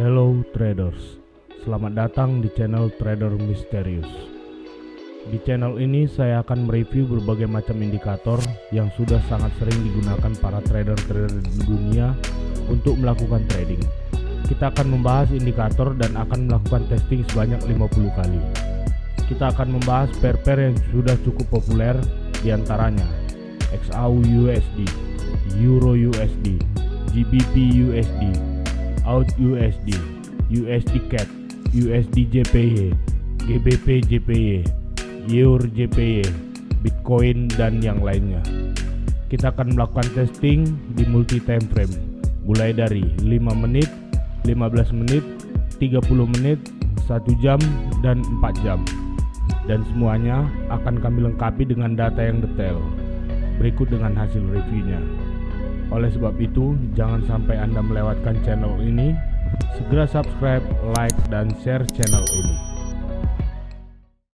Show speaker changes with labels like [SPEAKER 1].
[SPEAKER 1] Hello traders, selamat datang di channel Trader Misterius. Di channel ini saya akan mereview berbagai macam indikator yang sudah sangat sering digunakan para trader-trader di dunia untuk melakukan trading. Kita akan membahas indikator dan akan melakukan testing sebanyak 50 kali. Kita akan membahas pair-pair yang sudah cukup populer, diantaranya XAU-USD, Euro-USD, GBP-USD, AUD-USD, USD-CAD, USD-JPY, GBP-JPY, EUR-JPY, Bitcoin, dan yang lainnya. Kita akan melakukan testing di multi time frame, mulai dari 5 menit, 15 menit, 30 menit, 1 jam, dan 4 jam. Dan semuanya akan kami lengkapi dengan data yang detail. Berikut dengan hasil reviewnya. Oleh sebab itu, jangan sampai Anda melewatkan channel ini. Segera subscribe, like, dan share channel ini.